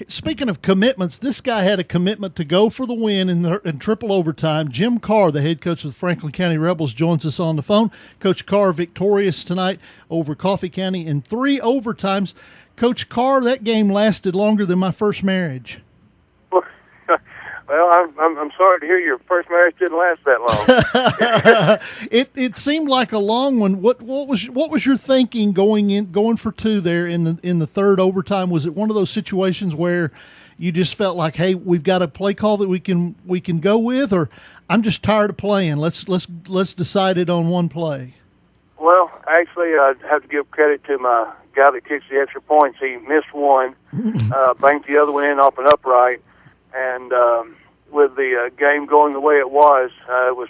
Speaking of commitments, this guy had a commitment to go for the win in triple overtime. Jim Carr, the head coach of the Franklin County Rebels, joins us on the phone. Coach Carr victorious tonight over Coffee County in 3 overtimes. Coach Carr, that game lasted longer than my first marriage. Well, I'm sorry to hear your first marriage didn't last that long. It seemed like a long one. What was your thinking going for 2 there in the third overtime? Was it one of those situations where you just felt like, hey, we've got a play call that we can go with, or I'm just tired of playing. Let's decide it on one play. Well, actually, I'd have to give credit to my guy that kicks the extra points. He missed one, banked the other one in off an upright, and with the game going the way it was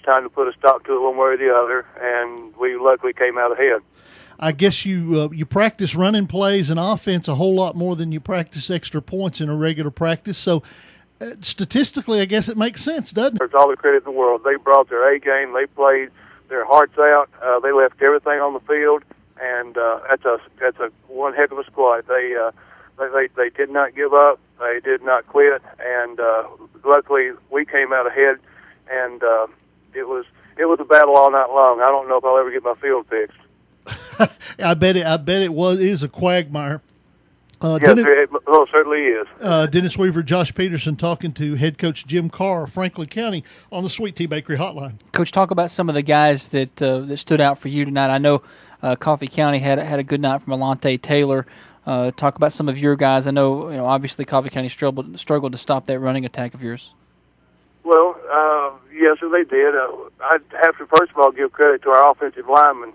time to put a stop to it one way or the other, and we luckily came out ahead. I guess you practice running plays and offense a whole lot more than you practice extra points in a regular practice. So statistically, I guess it makes sense, doesn't it? There's all the credit in the world. They brought their A game. They played their hearts out. They left everything on the field, and that's a one heck of a squad. They did not give up. They did not quit, and luckily we came out ahead. And it was a battle all night long. I don't know if I'll ever get my field fixed. I bet it is a quagmire. Yes, it certainly is. Dennis Weaver, Josh Peterson talking to head coach Jim Carr of Franklin County on the Sweet Tea Bakery Hotline. Coach, talk about some of the guys that stood out for you tonight. I know Coffee County had a good night from Alante Taylor. Talk about some of your guys. I know, obviously Coffee County struggled to stop that running attack of yours. Well, yes, they did. I'd have to first of all give credit to our offensive linemen.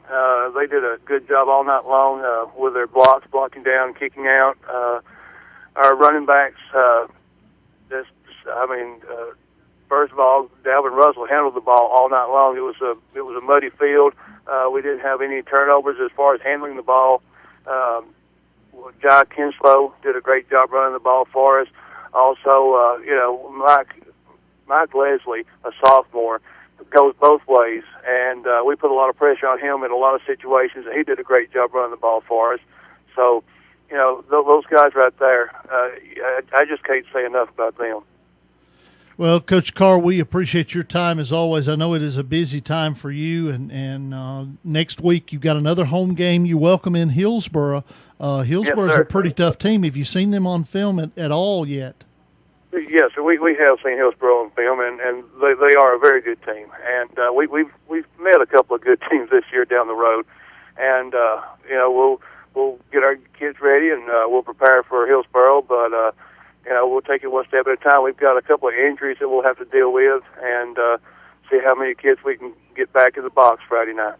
They did a good job all night long with their blocking down, kicking out. Our running backs, first of all, Dalvin Russell handled the ball all night long. It was a muddy field. We didn't have any turnovers as far as handling the ball. Jai Kinslow did a great job running the ball for us. Also, Mike Leslie, a sophomore, goes both ways, and we put a lot of pressure on him in a lot of situations, and he did a great job running the ball for us. So, those guys right there, I just can't say enough about them. Well, Coach Carr, we appreciate your time as always. I know it is a busy time for you, and next week you've got another home game. You welcome in Hillsboro. Hillsboro's a pretty tough team. Have you seen them on film at all yet? Yes, we have seen Hillsboro on film, and they are a very good team. And we've met a couple of good teams this year down the road, and we'll get our kids ready and we'll prepare for Hillsboro, but we'll take it one step at a time. We've got a couple of injuries that we'll have to deal with, and see how many kids we can get back in the box Friday night.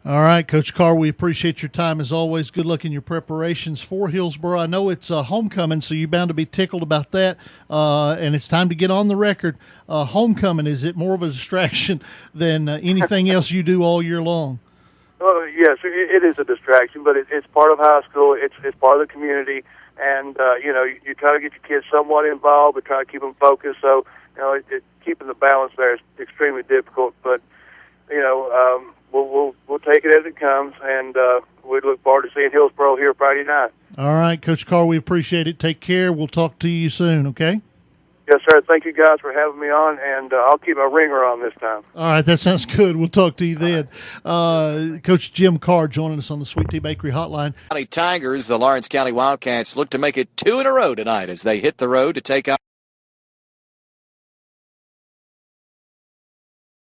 All right, Coach Carr, we appreciate your time as always. Good luck in your preparations for Hillsboro. I know it's homecoming, so you're bound to be tickled about that, and it's time to get on the record. Homecoming, is it more of a distraction than anything else you do all year long? Well, yes, it is a distraction, but it's part of high school. It's part of the community, and you try to get your kids somewhat involved, but try to keep them focused. So keeping the balance there is extremely difficult, but We'll take it as it comes, and we look forward to seeing Hillsboro here Friday night. All right, Coach Carr, we appreciate it. Take care. We'll talk to you soon, okay? Yes, sir. Thank you guys for having me on, and I'll keep my ringer on this time. All right, that sounds good. We'll talk to you then. Coach Jim Carr joining us on the Sweet Tea Bakery Hotline. County Tigers, the Lawrence County Wildcats, look to make it 2 in a row tonight as they hit the road to take on